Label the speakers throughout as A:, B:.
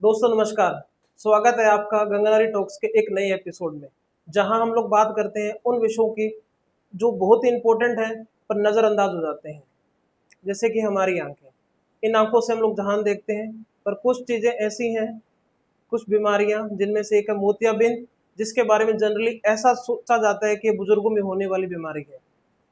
A: दोस्तों नमस्कार। स्वागत है आपका गंगानारी टॉक्स के एक नए एपिसोड में, जहां हम लोग बात करते हैं उन विषयों की जो बहुत ही इम्पोर्टेंट है पर नज़रअंदाज हो जाते हैं। जैसे कि हमारी आंखें, इन आंखों से हम लोग जहान देखते हैं, पर कुछ चीज़ें ऐसी हैं, कुछ बीमारियां जिनमें से एक है मोतियाबिंद, जिसके बारे में जनरली ऐसा सोचा जाता है कि ये बुजुर्गों में होने वाली बीमारी है।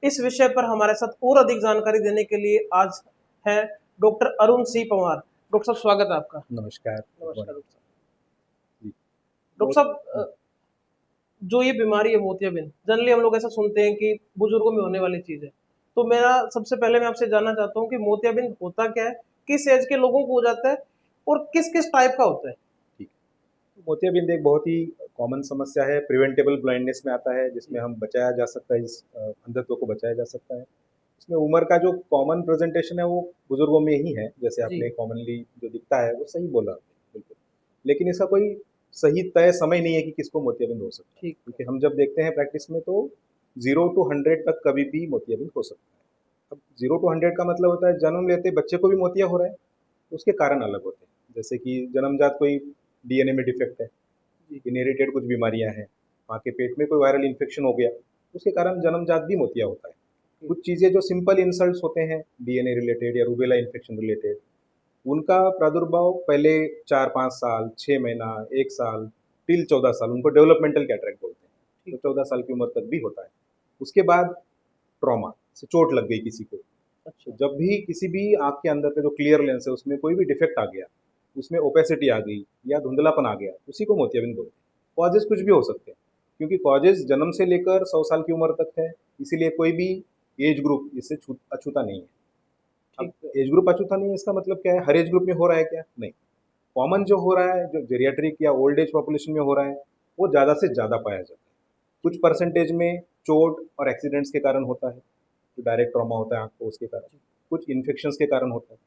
A: इस विषय पर हमारे साथ और अधिक जानकारी देने के लिए आज है डॉक्टर अरुण सी पंवार। डॉक्टर साहब, स्वागत है आपका।
B: नमस्कार, गुड
A: नमस्कार
B: मॉर्निंग
A: डॉक्टर साहब।
B: जी।
A: डॉक्टर
B: मोत
A: साहब, जो ये बीमारी है मोतियाबिंद, जनरली हम लोग ऐसा सुनते हैं कि बुजुर्गों में होने वाली चीज है। तो मेरा सबसे पहले मैं आपसे जानना चाहता हूँ कि मोतियाबिंद होता क्या है, किस एज के लोगों को हो जाता है और किस किस टाइप का होता है।
B: ठीक है। मोतियाबिंद एक बहुत ही कॉमन समस्या है, प्रिवेंटेबल ब्लाइंडनेस में आता है, जिसमें हम बचाया जा सकता है, इस अंधत्व को बचाया जा सकता है। इसमें उम्र का जो कॉमन प्रेजेंटेशन है वो बुजुर्गों में ही है, जैसे
A: जी।
B: आपने कॉमनली जो दिखता है वो सही बोला आपने, बिल्कुल। लेकिन इसका कोई सही तय समय नहीं है कि किसको मोतियाबिंद हो सकता है,
A: ठीक है।
B: क्योंकि हम जब देखते हैं प्रैक्टिस में तो 0 to 100 तक कभी भी मोतियाबिंद हो सकता है। अब 0 to 100 का मतलब होता है जन्म लेते बच्चे को भी मोतिया हो रहा है, तो उसके कारण अलग होते हैं। जैसे कि जन्मजात कोई डीएनए में डिफेक्ट है,
A: जी।
B: इनहेरिटेड कुछ बीमारियां हैं, माँ के पेट में कोई वायरल इन्फेक्शन हो गया, उसके कारण जन्मजात भी मोतिया होता है।
A: ठीक।
B: कुछ चीज़ें जो सिंपल इंसल्ट्स होते हैं, डीएनए रिलेटेड या रूबेला इन्फेक्शन रिलेटेड, उनका प्रादुर्भाव पहले 4-5 साल, 6 महीना, 1 साल, टिल 14 साल, उनको डेवलपमेंटल कैटरेक्ट बोलते हैं, तो
A: ठीक।
B: 14 साल की उम्र तक भी होता है। उसके बाद ट्रॉमा से चोट लग गई किसी को, तो
A: अच्छा।
B: जब भी किसी भी आँख के अंदर का जो क्लियर लेंस है उसमें कोई भी डिफेक्ट आ गया, उसमें ओपेसिटी आ गई या धुंधलापन आ गया, उसी को मोतियाबिंद बोलते हैं। कॉजेज़ कुछ भी हो सकते हैं, क्योंकि कॉजेज़ जन्म से लेकर 100 साल की उम्र तक है, इसीलिए कोई भी एज ग्रुप इससे अछूता नहीं है। अब
A: ठीक है।
B: एज ग्रुप अछूता नहीं है इसका मतलब क्या है? हर एज ग्रुप में हो रहा है क्या? नहीं। कॉमन जो हो रहा है, जो जेरियाट्रिक या ओल्ड एज पॉपुलेशन में हो रहा है, वो ज़्यादा से ज़्यादा पाया जाता है। कुछ
A: ठीक है।
B: परसेंटेज में चोट और एक्सीडेंट्स के कारण होता है, जो डायरेक्ट ट्रॉमा होता है आँख को, उसके कारण।
A: जी।
B: कुछ इन्फेक्शंस के कारण होता है।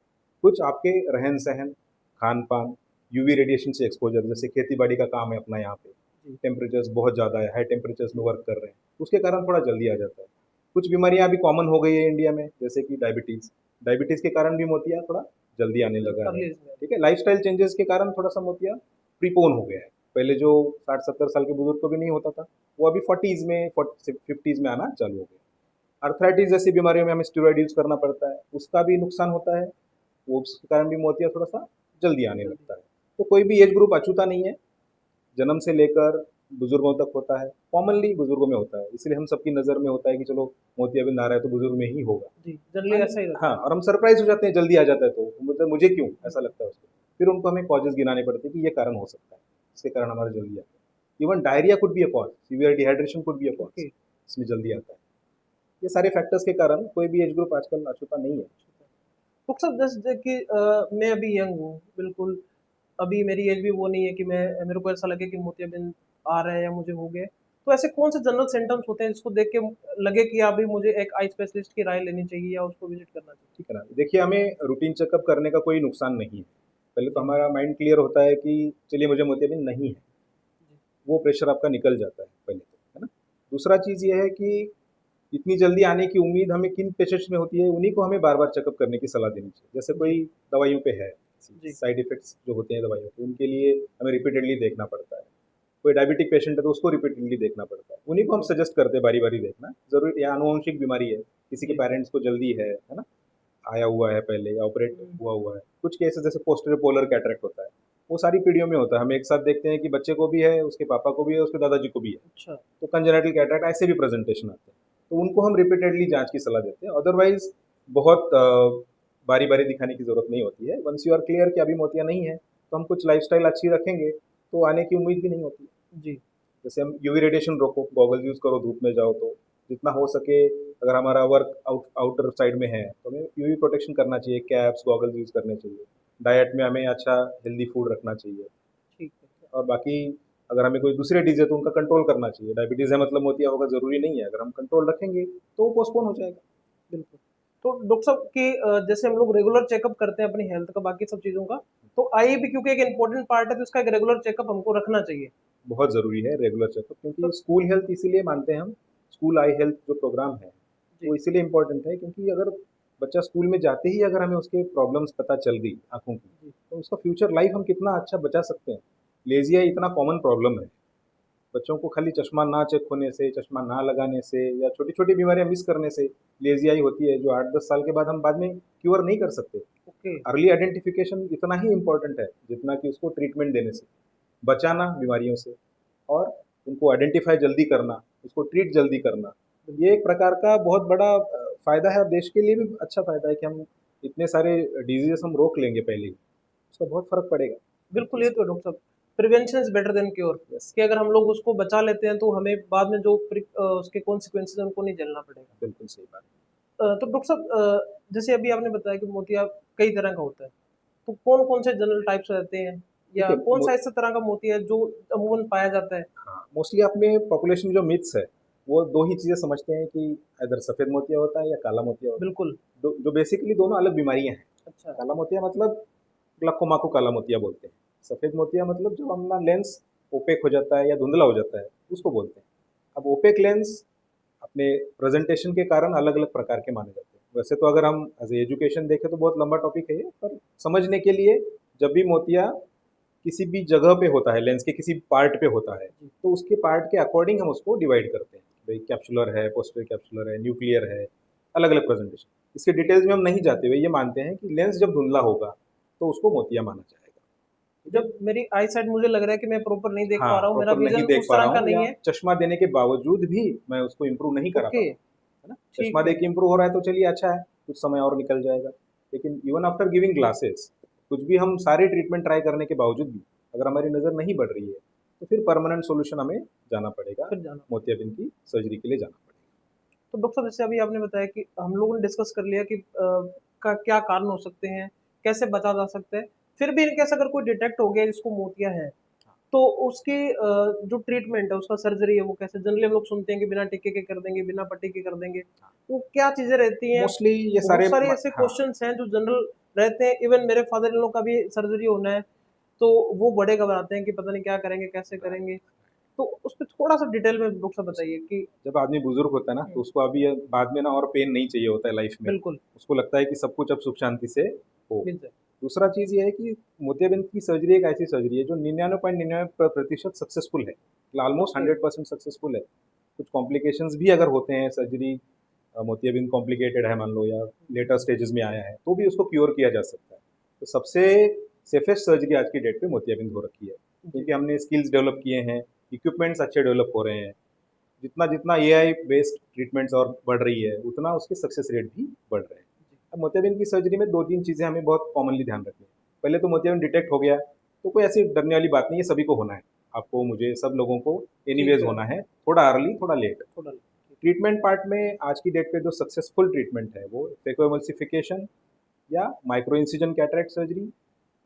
B: कुछ आपके रहन-सहन, खान-पान, यूवी रेडिएशन से एक्सपोज़र, जैसे खेती-बाड़ी का काम है अपना यहाँ पे,
A: जी।
B: टेम्परेचर्स बहुत ज़्यादा है, हाई टेम्परेचर्स में वर्क कर रहे हैं, उसके कारण थोड़ा जल्दी आ जाता है। कुछ बीमारियाँ अभी कॉमन हो गई है इंडिया में, जैसे कि डायबिटीज़। डायबिटीज़ के कारण भी मोतिया थोड़ा जल्दी आने लगा है,
A: अर्ली एज में।
B: ठीक है? लाइफ़स्टाइल चेंजेस के कारण थोड़ा-सा मोतिया प्रीपोन हो गया है। पहले जो 60-70 साल के बुजुर्ग को भी नहीं होता था, वो अभी 40s में, 50s में आना चालू हो गया। अर्थराइटिस जैसी बीमारियों में हमें स्टेरॉइड यूज़ करना पड़ता है, उसका भी नुकसान होता है, वो उसके कारण भी मोतिया थोड़ा-सा जल्दी आने
A: जल्दी।
B: लगता है। तो कोई भी एज ग्रुप अछूता नहीं है, जन्म से लेकर बुजुर्गों तक होता है, कॉमनली बुजुर्गों में होता है, इसलिए हम सबकी नज़र में होता है कि चलो मोतियाबिंद आ रहा है तो बुजुर्ग में ही होगा।
A: जी, जनरली
B: हाँ,
A: ऐसा ही रहता
B: हाँ,
A: है।
B: और हम सरप्राइज़ हो जाते हैं जल्दी आ जाता है तो, मतलब मुझे क्यों? ऐसा लगता है उसको। फिर उनको हमें कॉजेज़ गिनाने पड़ते हैं कि ये कारण हो सकता है, इसके कारण हमारा जल्दी आता है। Even diarrhoea could be a cause, severe dehydration could be a cause,
A: okay.
B: इसमें जल्दी आता है। ये सारे फैक्टर्स के कारण कोई भी एज ग्रुप आजकल अछूता नहीं है।
A: डॉक्टर साहब, जैसे कि मैं अभी यंग हूँ, बिल्कुल। अभी मेरी एज भी वो नहीं है कि मेरे को ऐसा लगे कि मोतियाबिंद आ रहा है या मुझे हो गया है। तो ऐसे कौन से जनरल सिम्टम्स होते हैं जिसको देख के लगे कि अभी मुझे एक आई स्पेशलिस्ट की राय लेनी चाहिए या उसको विजिट करना चाहिए?
B: ठीक है ना? देखिए, हमें रूटीन चेकअप करने का कोई नुकसान नहीं है। पहले तो
A: जी।
B: हमारा माइंड क्लियर होता है कि चलिए मुझे मोतियाबिंद नहीं है,
A: जी।
B: वो प्रेशर आपका निकल जाता है पहले तो, है ना? दूसरा चीज़ ये है कि इतनी जल्दी आने की उम्मीद हमें किन पेशेंट्स में होती है, उन्हीं को हमें बार-बार चेकअप करने की सलाह देनी चाहिए। जैसे
A: जी।
B: कोई दवाइयों पे है,
A: जी।
B: साइड इफ़ेक्ट्स जो होते हैं दवाइयों के, उनके लिए हमें रिपीटेडली देखना पड़ता है। कोई डायबिटिक पेशेंट है तो उसको रिपीटेडली देखना पड़ता है। उन्हीं को हम
A: ओके।
B: सजेस्ट करते हैं बारी-बारी देखना। ज़रूरी या आनुवंशिक बीमारी है, किसी के
A: जी।
B: पेरेंट्स को जल्दी है ना? आया हुआ है पहले या ऑपरेट
A: हुँ।
B: हुआ हुआ है। कुछ केसेस जैसे पोस्टीरियर पोलर कैटरेक्ट होता है, वो सारी पीढ़ियों में होता है। हम एक साथ देखते हैं कि बच्चे को भी है, उसके पापा को भी है, उसके दादाजी को भी है।
A: अच्छा।
B: तो कंजेनिटल कैटरेक्ट ऐसे भी प्रेजेंटेशन आते हैं। तो उनको हम रिपीटेडली जाँच की सलाह देते हैं। अदरवाइज़ बहुत बारी-बारी दिखाने की ज़रूरत नहीं होती है। वन्स यू आर क्लियर कि अभी मोतिया नहीं है, तो हम कुछ लाइफ़स्टाइल अच्छी रखेंगे, तो आने की उम्मीद भी नहीं होती है।
A: जी।
B: जैसे हम यूवी रेडिएशन रोको, गॉगल्स यूज़ करो धूप में जाओ तो, जितना हो सके अगर हमारा वर्क आउटर साइड में है, तो हमें यूवी प्रोटेक्शन करना चाहिए, कैप्स, गॉगल्स यूज़ करने चाहिए। डाइट में हमें अच्छा हेल्दी फूड रखना चाहिए
A: ठीक है।
B: और बाकी अगर हमें कोई दूसरे डिज़ है तो उनका कंट्रोल करना चाहिए। डायबिटीज़ है मतलब मोतिया होगा ज़रूरी नहीं है, अगर हम कंट्रोल रखेंगे, तो वो पोस्टपोन हो जाएगा।
A: बिल्कुल। तो डॉक्टर साहब कि जैसे हम लोग रेगुलर चेकअप करते हैं अपनी हेल्थ का, बाकी सब चीज़ों का, तो आई भी क्योंकि एक इम्पोर्टेंट पार्ट है, तो उसका एक रेगुलर चेकअप हमको रखना चाहिए।
B: बहुत ज़रूरी है रेगुलर चेकअप, क्योंकि
A: तो
B: स्कूल हेल्थ इसीलिए मानते हैं हम, स्कूल आई हेल्थ जो प्रोग्राम है,
A: जी।
B: वो इसीलिए इम्पोर्टेंट है क्योंकि अगर बच्चा स्कूल में जाते ही अगर हमें उसके प्रॉब्लम्स पता चल गई आंखों की, तो उसका फ्यूचर लाइफ हम कितना अच्छा बचा सकते हैं। लेजी आई इतना कॉमन प्रॉब्लम है, बच्चों को खाली चश्मा ना चेक होने से, चश्मा ना लगाने से, या छोटी छोटी बीमारियां मिस करने से लेजी आई होती है, जो 8-10 साल के बाद हम बाद में क्योर नहीं कर सकते।
A: ओके।
B: अर्ली आइडेंटिफिकेशन इतना ही इम्पोर्टेंट है जितना कि उसको ट्रीटमेंट देने से, बचाना बीमारियों से, और उनको आइडेंटिफाई जल्दी करना, उसको ट्रीट जल्दी करना। ये एक प्रकार का बहुत बड़ा फायदा है, और देश के लिए भी अच्छा फायदा है कि हम इतने सारे डिजीजेस हम रोक लेंगे पहले ही, उसका बहुत फर्क पड़ेगा।
A: बिल्कुल, ये तो डॉक्टर साहब, prevention is better than cure,
B: yes,
A: कि अगर हम लोग उसको बचा लेते हैं तो हमें बाद में जो उसके कॉन्सिक्वेंसेस हैं उनको नहीं झेलना पड़ेगा।
B: बिल्कुल सही बात।
A: तो डॉक्टर साहब, जैसे अभी आपने बताया कि मोतिया कई तरह का होता है, तो कौन कौन से जनरल टाइप्स रहते हैं, या
B: देखिए
A: कौन सा ऐसा तरह का मोतिया है जो अमूमन पाया जाता है?
B: हाँ, मोस्टली अपने पॉपुलेशन में जो मिथ्स है, वो दो ही चीज़ें समझते हैं कि इधर सफ़ेद मोतिया होता है या काला मोतिया होता है।
A: बिल्कुल।
B: जो बेसिकली दोनों अलग बीमारियां हैं।
A: अच्छा।
B: काला मोतिया मतलब ग्लाकोमा को काला मोतिया बोलते हैं। सफ़ेद मोतिया मतलब जब हमारा लेंस ओपेक हो जाता है या धुंधला हो जाता है, उसको बोलते हैं। अब ओपेक लेंस अपने प्रेजेंटेशन के कारण अलग अलग प्रकार के माने जाते हैं। वैसे तो अगर हम एज एजुकेशन देखें तो बहुत लंबा टॉपिक है ये, पर समझने के लिए, जब भी मोतिया किसी भी जगह पे होता है, लेंस के किसी पार्ट पे होता है, तो उसके पार्ट के अकॉर्डिंग हम उसको डिवाइड करते हैं। भाई कैप्सुलर है, पोस्टर कैप्सुलर है, न्यूक्लियर है, अलग अलग प्रेजेंटेशन। इसके डिटेल्स में हम नहीं जाते हुए ये मानते हैं कि लेंस जब धुंधला होगा तो उसको मोतिया माना जाएगा। ठीक है?
A: जब मेरी आई साइड मुझे लग रहा है कि मैं प्रॉपर नहीं देख
B: हाँ,
A: पा रहा हूँ, मेरा
B: प्रॉपर नहीं
A: विजन
B: देख
A: उस
B: पा रहा
A: तरह का
B: हूँ,
A: नहीं
B: या
A: है।
B: चश्मा देने के बावजूद भी मैं उसको इम्प्रूव नहीं करा पा
A: ओके।
B: रहा हूँ, है ना।
A: ठीक
B: चश्मा
A: है।
B: दे के इम्प्रूव हो रहा है तो चलिए अच्छा है, कुछ समय और निकल जाएगा। लेकिन इवन आफ्टर गिविंग ग्लासेस, कुछ भी हम सारे ट्रीटमेंट ट्राई करने के बावजूद भी अगर हमारी नज़र नहीं बढ़ रही है, तो फिर परमानेंट सोल्यूशन हमें जाना पड़ेगा,
A: फिर जाना।
B: मोतियाबिंद की सर्जरी के लिए जाना पड़ेगा।
A: तो डॉक्टर साहब, जैसे अभी आपने बताया कि हम लोगों ने डिस्कस कर लिया कि का क्या कारण हो सकते हैं, कैसे बचा जा सकता है। फिर भी इन केस अगर कोई डिटेक्ट हो गया जिसको मोतिया है, तो उसकी जो ट्रीटमेंट है, उसका सर्जरी है, वो कैसे? जनरली हम लोग सुनते हैं कि बिना टिक्के के कर देंगे, बिना पट्टी के कर देंगे। वो क्या चीज़ें रहती हैं?
B: मोस्टली ये
A: बहुत
B: सारे
A: सारे ऐसे
B: हाँ,
A: क्वेश्चन्स हैं जो जनरल रहते हैं। इवन मेरे फादर इन लॉ का भी सर्जरी होना है, तो वो बड़े घबराते हैं कि पता नहीं क्या करेंगे, कैसे करेंगे? तो उसपे थोड़ा-सा डिटेल में डॉक्टर साहब बताइए कि
B: जब आदमी बुजुर्ग होता है ना, तो उसको अभी बाद में ना और पेन नहीं चाहिए होता है लाइफ में।
A: बिल्कुल,
B: उसको लगता है कि सब कुछ अब सुख शांति से हो।
A: मिल जाए।
B: दूसरा चीज़ ये है कि मोतियाबिंद की सर्जरी एक ऐसी सर्जरी है जो 99.99% सक्सेसफुल है, ऑलमोस्ट
A: ओके।
B: 100% सक्सेसफुल है। कुछ कॉम्प्लिकेशंस भी अगर होते हैं, सर्जरी मोतियाबिंद कॉम्प्लिकेटेड है मान लो, या लेटर स्टेजेस में आया है, तो भी उसको क्योर किया जा सकता है। तो सबसे सेफेस्ट सर्जरी आज की डेट पे मोतियाबिंद हो रखी है, क्योंकि हमने स्किल्स डेवलप किए हैं, इक्विपमेंट्स अच्छे डेवलप हो रहे हैं। जितना जितना एआई बेस्ड ट्रीटमेंट्स और बढ़ रही है, उतना उसके सक्सेस रेट भी बढ़ रहे हैं। अब मोतियाबिंद की सर्जरी में 2-3 चीज़ें हमें बहुत कॉमनली ध्यान रखनी है। पहले तो मोतियाबिंद डिटेक्ट हो गया तो कोई ऐसी डरने वाली बात नहीं है, सभी को होना है। आपको, मुझे, सब लोगों को
A: ठीक
B: एनीवेज
A: है,
B: होना है, थोड़ा अर्ली थोड़ा लेट।
A: थोड़ा।
B: ट्रीटमेंट पार्ट में आज की डेट पे जो सक्सेसफुल ट्रीटमेंट है वो फेकोएमल्सिफिकेशन, या माइक्रो इंसिजन कैटरेक्ट सर्जरी,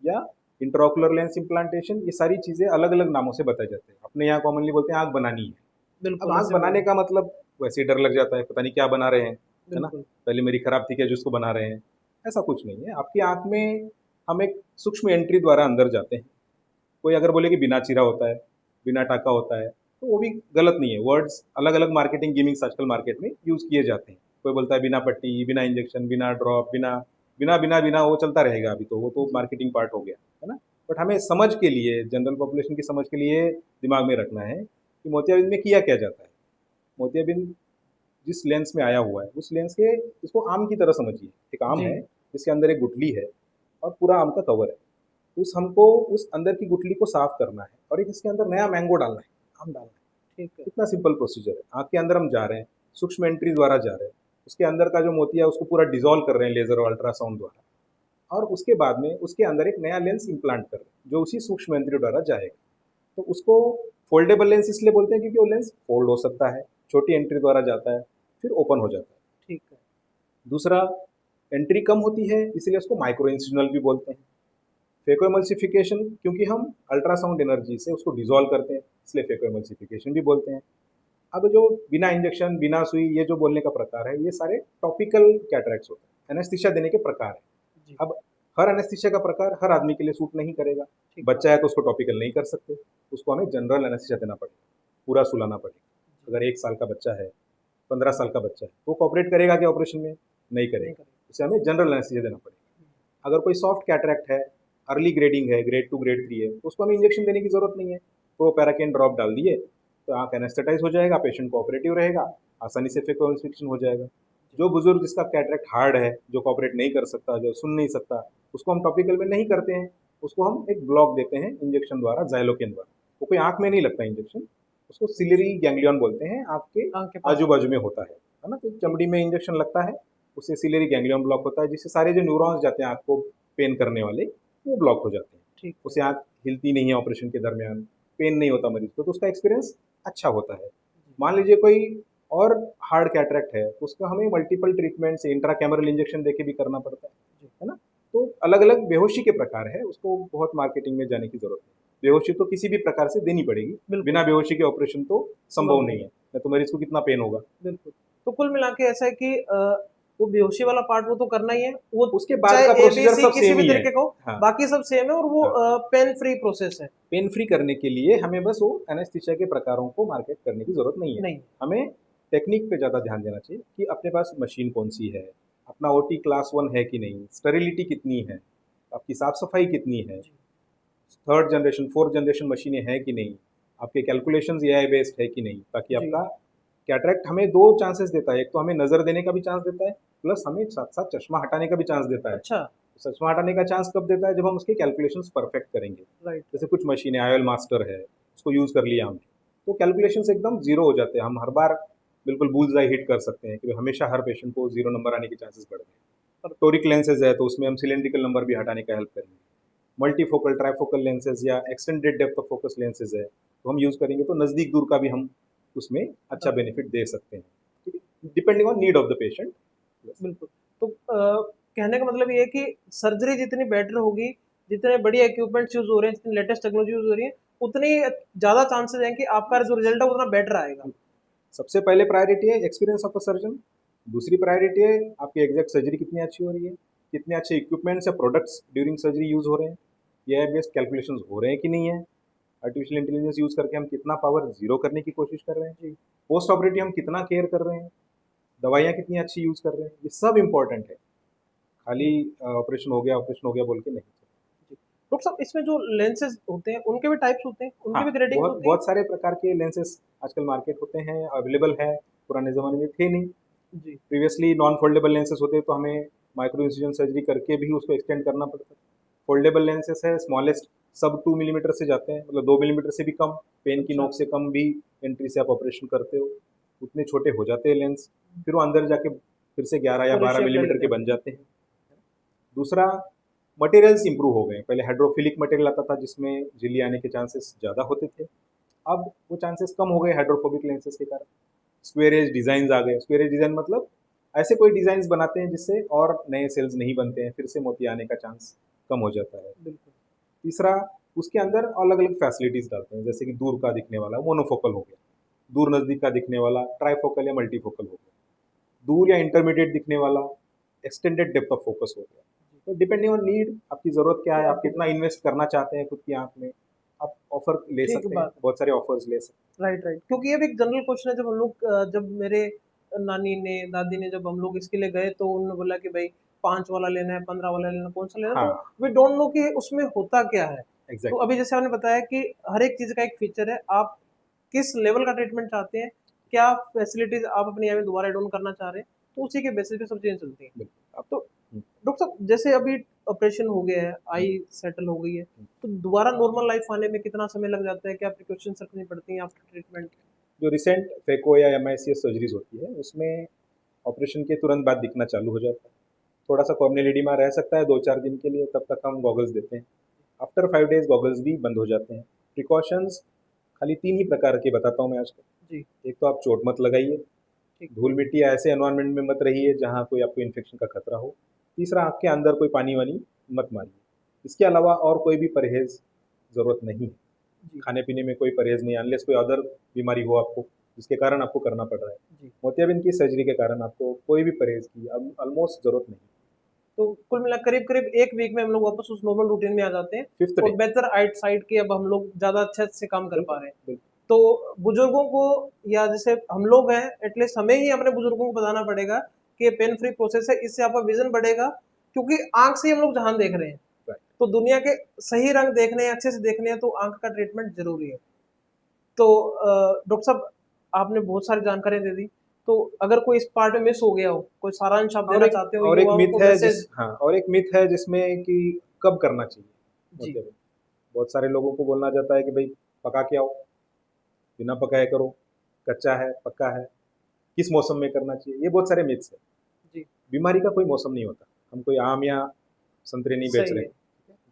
B: या इंट्राओकुलर लेंस इम्प्लांटेशन, ये सारी चीज़ें अलग अलग नामों से बताए जाते हैं। अपने यहाँ कॉमनली बोलते हैं आँख बनानी है। अब
A: बिल्कुल,
B: आँख
A: ऐसे
B: बनाने का मतलब वैसे ही डर लग जाता है, पता नहीं क्या बना रहे हैं, है ना?
A: बिल्कुल।
B: पहले मेरी खराब थी क्या जिसको बना रहे हैं? ऐसा कुछ नहीं है। आपकी आँख में हम एक सूक्ष्म एंट्री द्वारा अंदर जाते हैं। कोई अगर बोले कि बिना चीरा होता है, बिना टाका होता है, तो वो भी गलत नहीं है। वर्ड्स अलग-अलग मार्केटिंग गिमिक्स आजकल मार्केट में यूज़ किए जाते हैं। कोई बोलता है बिना पट्टी, बिना इंजेक्शन, बिना ड्रॉप, बिना बिना बिना बिना वो चलता रहेगा अभी तो, वो तो मार्केटिंग पार्ट हो गया, है ना? बट हमें समझ के लिए, जनरल पॉपुलेशन की समझ के लिए दिमाग में रखना है कि मोतियाबिंद में किया क्या जाता है। मोतियाबिंद जिस लेंस में आया हुआ है, उस लेंस के, इसको आम की तरह समझिए। एक आम
A: जी।
B: है जिसके अंदर एक गुठली है और पूरा आम का कवर है। उस हमको उस अंदर की गुठली को साफ करना है, और एक इसके अंदर नया मैंगो डालना है, आम डालना है।
A: ठीक है।
B: कितना सिंपल प्रोसीजर है। आँख के अंदर हम जा रहे हैं, सूक्ष्म एंट्री द्वारा जा रहे हैं, उसके अंदर का जो मोतिया है उसको पूरा डिसॉल्व कर रहे हैं लेजर और अल्ट्रासाउंड द्वारा, और उसके बाद में उसके अंदर एक नया लेंस इम्प्लांट कर रहे हैं जो उसी सूक्ष्म एंट्री द्वारा जाएगा। तो उसको फोल्डेबल लेंस इसलिए बोलते हैं क्योंकि वो लेंस फोल्ड हो सकता है, छोटी एंट्री द्वारा जाता है, फिर ओपन हो जाता है।
A: ठीक है।
B: दूसरा, एंट्री कम होती है इसलिए उसको माइक्रो इंसिजनल भी बोलते हैं। फेकोएमल्सिफिकेशन, क्योंकि हम अल्ट्रासाउंड एनर्जी से उसको डिसॉल्व करते हैं, इसलिए फेकोएमल्सिफिकेशन भी बोलते हैं। अब जो बिना इंजेक्शन, बिना सुई, ये जो बोलने का प्रकार है, ये सारे टॉपिकल कैटरैक्ट्स होते हैं, एनेस्थीसिया देने के प्रकार है।
A: जी।
B: अब हर एनेस्थीसिया का प्रकार हर आदमी के लिए सूट नहीं करेगा।
A: ठीक
B: बच्चा है तो उसको टॉपिकल नहीं कर सकते, उसको हमें जनरल एनेस्थीसिया देना पड़ेगा, पूरा सुलाना पड़ेगा। अगर 1 साल का बच्चा है, 15 साल का बच्चा है, वो कोऑपरेट करेगा क्या ऑपरेशन में? नहीं
A: नहीं
B: करेगा।
A: करेंगे।
B: उसे हमें जनरल एनेस्थीसिया देना पड़ेगा। अगर कोई सॉफ्ट कैटरैक्ट है, अर्ली ग्रेडिंग है, ग्रेड 2 ग्रेड 3 है, तो उसको हमें इंजेक्शन देने की जरूरत नहीं है। प्रोपैराकेन ड्रॉप डाल दिए तो आँख एनेस्थेटाइज हो जाएगा, पेशेंट कोऑपरेटिव रहेगा, आसानी से फिक्शन हो जाएगा। जो बुजुर्ग जिसका कैटरैक्ट हार्ड है, जो कोऑपरेट नहीं कर सकता, जो सुन नहीं सकता, उसको हम टॉपिकल में नहीं करते हैं, उसको हम एक ब्लॉक देते हैं इंजेक्शन द्वारा, ज़ाइलोकेन द्वारा। वो कोई आँख में नहीं लगता इंजेक्शन, उसको सिलियरी गैंग्लियन बोलते हैं, आँख के
A: आँख के पास।
B: आजू बाजू में होता है ना। तो चमड़ी में इंजेक्शन लगता है, उससे सिलियरी गैंग्लियन ब्लॉक होता है, जिससे सारे जो न्यूरॉन्स जाते हैं आँख को पेन करने वाले, वो ब्लॉक हो जाते हैं।
A: ठीक है।
B: उससे आँख हिलती नहीं है ऑपरेशन के दरमियान, पेन नहीं होता मरीज को, तो उसका एक्सपीरियंस अच्छा होता है। मान लीजिए कोई और हार्ड कैटरैक्ट है, तो उसका हमें मल्टीपल ट्रीटमेंट से इंट्राकैमरल इंजेक्शन देके भी करना पड़ता है ना। तो अलग अलग बेहोशी के प्रकार है, उसको बहुत मार्केटिंग में जाने की जरूरत नहीं। बेहोशी तो किसी भी प्रकार से देनी पड़ेगी,
A: बिल्कुल।
B: बिना बेहोशी के ऑपरेशन तो संभव नहीं है, नहीं तो मरीज को कितना पेन होगा।
A: बिल्कुल। तो कुल मिला के ऐसा है कि वो बेहोशी वाला पार्ट वो तो करना ही है, वो
B: उसके बाद
A: चाहे
B: का प्रोसीजर
A: ABC
B: सब
A: किसी
B: सेम
A: भी
B: ही है।
A: तरीके का हो,
B: हाँ,
A: बाकी सब सेम है, और वो पेन फ्री प्रोसेस है।
B: पेन फ्री करने के लिए हमें बस वो एनेस्थीसिया के प्रकारों को मार्केट करने की जरूरत नहीं है।
A: नहीं।
B: हमें टेक्निक पे ज़्यादा ध्यान देना चाहिए कि अपने पास मशीन कौन सी है, अपना OT क्लास 1 है कि नहीं, स्टेरिलिटी कितनी है, आपकी साफ सफाई कितनी है, थर्ड जनरेशन फोर्थ जनरेशन मशीनें हैं कि नहीं, आपके कैलकुलेशंस AI बेस्ड है कि नहीं, ताकि
A: जी।
B: आपका कैटरैक्ट हमें दो चांसेस देता है। एक तो हमें नज़र देने का भी चांस देता है, प्लस हमें साथ साथ चश्मा हटाने का भी चांस देता है।
A: अच्छा।
B: चश्मा हटाने का चांस कब देता है, जब हम उसके कैलकुलेशंस परफेक्ट करेंगे।
A: राइट।
B: जैसे कुछ मशीनें, IOL मास्टर है, उसको यूज़ कर लिया हमने, तो कैलकुलेशंस एकदम जीरो हो जाते हैं। हम हर बार बिल्कुल बुल्स आई हिट कर सकते हैं कि हमेशा हर पेशेंट को 0 नंबर आने के चांसेस बढ़ गए। टोरिक लेंसेज है, तो उसमें हम सिलेंड्रिकल नंबर भी हटाने का हेल्प करेंगे। मल्टीफोकल ट्राइफोकल लेंसेज या extended depth of focus lenses है, तो हम यूज़ करेंगे तो नज़दीक दूर का भी हम उसमें अच्छा बेनिफिट दे सकते हैं, ठीक है, depending on need of the patient.
A: बिल्कुल। तो कहने का मतलब ये है कि सर्जरी जितनी बेटर होगी, जितने बढ़िया इक्विपमेंट्स यूज़ हो रहे हैं, जितनी लेटेस्ट टेक्नोलॉजी यूज़ हो रही है, उतनी ज़्यादा चांसेस हैं कि आपका जो रिजल्ट है उतना बेटर आएगा।
B: सबसे पहले प्रायोरिटी है एक्सपीरियंस ऑफ अ सर्जन, दूसरी प्रायोरिटी है आपकी एग्जैक्ट सर्जरी कितनी अच्छी हो रही है, कितने अच्छे इक्विपमेंट्स या प्रोडक्ट्स ड्यूरिंग सर्जरी यूज़ हो रहे हैं, ये बेस्ड कैलकुलेशंस हो रहे हैं कि नहीं है, आर्टिफिशियल इंटेलिजेंस यूज़ करके हम कितना पावर जीरो करने की कोशिश कर रहे हैं, पोस्ट ऑपरेटिव हम कितना केयर कर रहे हैं, दवाइयाँ कितनी अच्छी यूज़ कर रहे हैं, ये सब इंपॉर्टेंट है। खाली ऑपरेशन हो गया बोल के नहीं।
A: डॉक्टर साहब, इसमें जो लेंसेज होते हैं उनके भी टाइप्स होते हैं, उनके
B: हाँ,
A: भी ग्रेडिंग्स
B: बहुत
A: होती हैं?
B: बहुत सारे प्रकार के लेंसेज आजकल मार्केट होते हैं, अवेलेबल है, पुराने ज़माने में थे नहीं।
A: जी।
B: प्रीवियसली नॉन फोल्डेबल लेंसेज होते तो हमें माइक्रो इंसिजन सर्जरी करके भी उसको एक्सटेंड करना पड़ता था। फोल्डेबल लेंसेज है, स्मॉलेस्ट सब 2 मिलीमीटर से जाते हैं, मतलब 2 मिलीमीटर से भी कम, पेन की
A: अच्छा।
B: नोक से कम भी एंट्री से आप ऑपरेशन करते हो, उतने छोटे हो जाते हैं लेंस, फिर वो अंदर जाके फिर से 11 या
A: पूरे
B: 12
A: शेप ले
B: मिलीमीटर
A: लेते
B: के
A: हैं।
B: बन जाते हैं। दूसरा, मटेरियल्स इंप्रूव हो गए। पहले हाइड्रोफिलिक मटेरियल आता था जिसमें झिल्ली आने के चांसेस ज़्यादा होते थे, अब वो चांसेस कम हो गए हाइड्रोफोबिक लेंसेज के कारण। स्क्वेयर एज डिज़ाइन आ गए। स्क्वेयर एज डिज़ाइन मतलब ऐसे कोई डिज़ाइन बनाते हैं जिससे और नए सेल्स नहीं बनते हैं, फिर से मोती आने का चांस कम हो जाता है।
A: बिल्कुल।
B: तीसरा, उसके अंदर अलग अलग फैसिलिटीज़ डालते हैं, जैसे कि दूर का दिखने वाला मोनोफोकल हो गया, दूर नज़दीक का दिखने वाला ट्राइफोकल या मल्टीफोकल हो गया, दूर या इंटरमीडिएट दिखने वाला एक्सटेंडेड डेप्थ ऑफ फोकस हो गया। तो डिपेंडिंग ऑन नीड, आपकी ज़रूरत क्या है, आप कितना इन्वेस्ट करना चाहते हैं खुद की आँख में, आप ऑफर ले
A: ठीक
B: सकते हैं,
A: बात है।
B: बहुत सारे ऑफर्स ले सकते
A: राइट, राइट। क्योंकि ये भी एक जनरल क्वेश्चन है, जब हम लोग जब मेरे नानी ने, दादी ने, जब हम लोग इसके लिए गए तो उन्होंने बोला कि भाई 5 वाला लेना है, 15 वाला लेना है, कौन-सा लेना
B: हैं।
A: है,
B: हाँ,
A: तो वी डोंट नो कि उसमें होता क्या है। तो
B: एग्जैक्टली।
A: अभी जैसे आपने बताया कि हर एक चीज़ का एक फीचर है, आप किस लेवल का ट्रीटमेंट चाहते हैं, क्या फैसिलिटीज़ आप अपनी आई में दोबारा ऐड ऑन करना चाह रहे हैं, तो उसी के बेसिस पे सब चीज़ें चलती हैं।
B: बिल्कुल।
A: तो डॉक्टर साहब, जैसे अभी ऑपरेशन हो गया है, आई सेटल हो गई है, तो दोबारा नॉर्मल लाइफ आने में कितना समय लग जाता है? क्या प्रिकॉशंस रखनी पड़ती हैं आफ्टर ट्रीटमेंट?
B: जो रिसेंट फेको या MICS सर्जरीज होती है उसमें ऑपरेशन के तुरंत बाद दिखना चालू हो जाता है। थोड़ा सा कॉर्नियल एडिमा रह सकता है 2-4 दिन के लिए, तब तक हम गॉगल्स देते हैं। आफ्टर 5 डेज गॉगल्स भी बंद हो जाते हैं। प्रिकॉशंस खाली 3 ही प्रकार के बताता हूँ मैं आज तक।
A: जी।
B: एक तो आप चोट मत लगाइए,
A: ठीक।
B: धूल मिट्टी या ऐसे एनवायरनमेंट में मत रहिए जहाँ कोई आपको इन्फेक्शन का खतरा हो। तीसरा, आँख के अंदर कोई पानी वानी मत मारिए। इसके अलावा और कोई भी परहेज़ ज़रूरत नहीं है।
A: जी।
B: खाने पीने में कोई परहेज़ नहीं है, अनलेस कोई अदर बीमारी हो आपको जिसके कारण आपको करना पड़ रहा है।
A: जी।
B: मोतियाबिंद की सर्जरी के कारण आपको कोई भी परहेज़ की ऑलमोस्ट ज़रूरत नहीं।
A: तो कुल मिला करीब-करीब 1 वीक में हम लोग वापस उस नॉर्मल रूटीन में आ जाते हैं,
B: 5th
A: और
B: डे।
A: बेहतर आइट साइड के अब हम लोग ज़्यादा अच्छे से काम कर पा
B: बिल्कुल,
A: रहे हैं।
B: बिल्कुल।
A: तो बुजुर्गों को, या जैसे हम लोग हैं, एटलीस्ट हमें ही अपने बुजुर्गों को बताना पड़ेगा कि ये पेन फ्री प्रोसेस है, इससे आपका विजन बढ़ेगा, क्योंकि आंख से ही हम लोग जहान देख रहे हैं।
B: Right.
A: तो दुनिया के सही रंग देखने हैं, अच्छे से देखने हैं, तो आंख का ट्रीटमेंट जरूरी है। तो डॉक्टर साहब, आपने बहुत सारी जानकारी दे दी, तो अगर कोई इस पार्ट में मिस हो गया हो, कोई सारांश आप देना चाहते हो
B: और एक
A: युवाओं
B: मिथ
A: को,
B: है
A: मैसेज?
B: हाँ, और एक मिथ है जिसमें कि कब करना चाहिए
A: जी।
B: मोतियाबिंद। बहुत सारे लोगों को बोलना जाता है कि भाई पका के आओ, बिना पकाए करो, कच्चा है पक्का है, किस मौसम में करना चाहिए, ये बहुत सारे मिथ्स है।
A: जी।
B: बीमारी का कोई मौसम नहीं होता, हम कोई आम या संतरे नहीं बेच
A: सही
B: रहे।
A: है।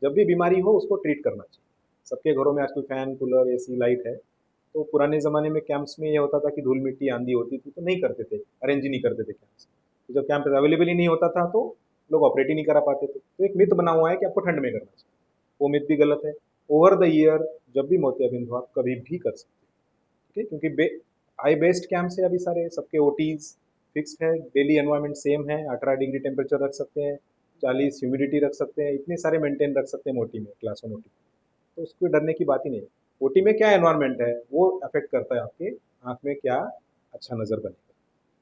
B: जब भी बीमारी हो उसको ट्रीट करना चाहिए। सबके घरों में आजकल फैन कूलर एसी लाइट है। तो पुराने ज़माने में कैंप्स में ये होता था कि धूल मिट्टी आंधी होती थी तो नहीं करते थे, अरेंज ही नहीं करते थे कैंप्स। तो जब कैंप अवेलेबल ही नहीं होता था तो लोग ऑपरेट ही नहीं करा पाते थे। तो एक मिथ बना हुआ है कि आपको ठंड में करना चाहिए, वो मिथ भी गलत है। ओवर द ईयर जब भी मोतियाबिंद हो आप कभी भी कर सकते हैं, ठीक है, क्योंकि आई बेस्ड कैंप्स है, अभी सारे सबके ओटीज फिक्स्ड है, डेली एनवायरनमेंट सेम है, 18 डिग्री टेम्परेचर रख सकते हैं, 40 ह्यूमिडिटी रख सकते हैं, इतने सारे मेंटेन रख सकते हैं मोटी में, क्लास 1 ओटी। तो उसको डरने की बात ही नहीं। ओटी में क्या एनवायरनमेंट है वो अफेक्ट करता है आपके आंख में क्या अच्छा नज़र बनेगा।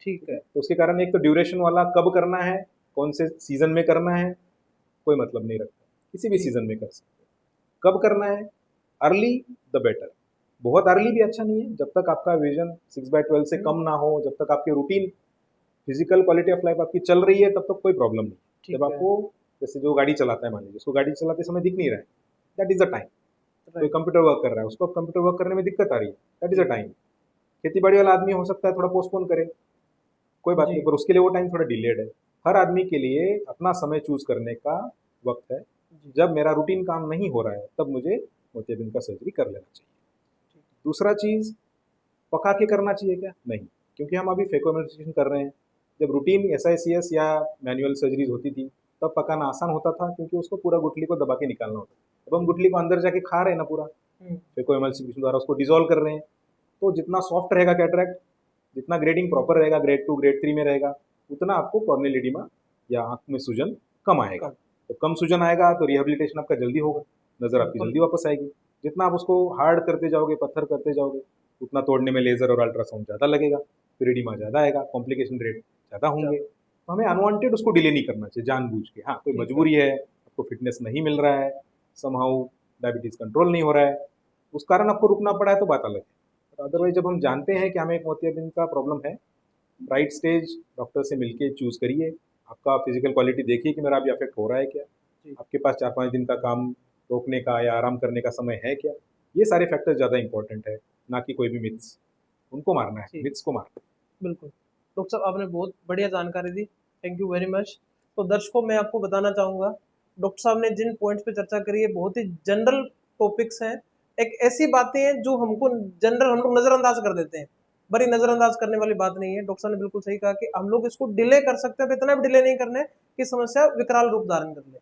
A: ठीक है।
B: तो उसके कारण एक तो ड्यूरेशन वाला कब करना है, कौन से सीजन में करना है, कोई मतलब नहीं रखता, किसी भी
A: जी।
B: सीजन में कर सकते हैं। कब करना है, अर्ली द बेटर। बहुत अर्ली भी अच्छा नहीं है, जब तक आपका विजन 6/12 से कम ना हो, जब तक आपकी routine physical quality of life आपकी चल रही है, तब तक कोई प्रॉब्लम नहीं।
A: ठीक
B: जब
A: है।
B: आपको, जैसे जो गाड़ी चलाता है मान लीजिए, उसको गाड़ी चलाते समय दिख नहीं रहा है, दैट इज द टाइम। कोई
A: राइट।
B: कंप्यूटर वर्क कर रहा है, उसको कंप्यूटर वर्क करने में दिक्कत आ रही है, दैट इज
A: जी।
B: A time. खेती बाड़ी वाला आदमी हो सकता है थोड़ा पोस्टपोन करे, कोई बात
A: जी।
B: नहीं, पर उसके लिए वो टाइम थोड़ा डिलेड है। हर आदमी के लिए अपना समय चूज करने का वक्त है।
A: जी।
B: जब मेरा रूटीन काम नहीं हो रहा है तब मुझे मोतियाबिंद का सर्जरी कर लेना चाहिए। दूसरा चीज, पका के करना चाहिए क्या? नहीं, क्योंकि हम अभी फेकोइमल्सिफिकेशन कर रहे हैं। जब रूटीन एसआईसीएस या मैनुअल सर्जरीज होती थी तब पकाना आसान होता था, क्योंकि उसको पूरा गुठली को दबा के निकालना होता था। अब हम गुठली को अंदर जाके खा रहे हैं ना पूरा,
A: हम्म।
B: फेकोइमल्सिफिकेशन द्वारा उसको डिजोल्व कर रहे हैं। तो जितना सॉफ्ट रहेगा कैटरैक्ट, जितना ग्रेडिंग प्रॉपर रहेगा, ग्रेड 2 ग्रेड 3 में रहेगा, उतना आपको कॉर्नियल एडिमा या आंख में सूजन कम आएगा।
A: कम।
B: तो कम सूजन आएगा तो रिहेबिलिटेशन आपका जल्दी होगा, नज़र आपकी
A: बिल्कुल।
B: जल्दी वापस आएगी। जितना आप उसको हार्ड करते जाओगे, पत्थर करते जाओगे, उतना तोड़ने में लेज़र और अल्ट्रासाउंड ज़्यादा लगेगा, फिर एडिमा ज़्यादा आएगा, कॉम्प्लिकेशन रेट ज़्यादा होंगे।
A: ज़्यादा।
B: तो हमें अनवांटेड उसको डिले नहीं करना चाहिए जानबूझ के। हाँ, कोई
A: ठीक है।
B: मजबूरी है, आपको फिटनेस नहीं मिल रहा है, समहाउ डायबिटीज़ कंट्रोल नहीं हो रहा है, उस कारण आपको रुकना पड़ा है तो बात अलग है। अदरवाइज जब हम जानते हैं कि हमें एक मोतियाबिंद का प्रॉब्लम है, राइट स्टेज डॉक्टर से मिलके चूज करिए। आपका फिजिकल क्वालिटी देखिए कि मेरा अभी अफेक्ट हो रहा है क्या,
A: जी।
B: आपके पास 4-5 दिन का काम रोकने का या आराम करने का समय है क्या। ये सारे फैक्टर ज़्यादा इंपॉर्टेंट है, ना कि कोई भी मिथ्स। उनको मारना है,
A: जी।
B: मिथ्स को मारना है।
A: बिल्कुल। डॉक्टर साहब, आपने बहुत बढ़िया जानकारी दी। Thank you very much. तो दर्शकों, मैं आपको बताना चाहूँगा, डॉक्टर साहब ने जिन पॉइंट्स पे चर्चा करी है, बहुत ही जनरल टॉपिक्स हैं। एक ऐसी बातें हैं जो हमको जनरल हम लोग नज़रअंदाज कर देते हैं। बड़ी नज़रअंदाज करने वाली बात नहीं है। डॉक्टर साहब ने बिल्कुल सही कहा कि हम लोग इसको डिले कर सकते हैं, पर इतना भी डिले नहीं करना है कि समस्या विकराल रूप धारण कर ले।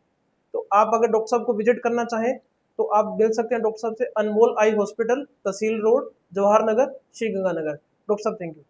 A: तो आप अगर डॉक्टर साहब को विजिट करना चाहें, तो आप मिल सकते हैं डॉक्टर साहब से, अनमोल आई हॉस्पिटल, तहसील रोड, जवाहर नगर, श्री गंगानगर। डॉक्टर साहब, थैंक यू।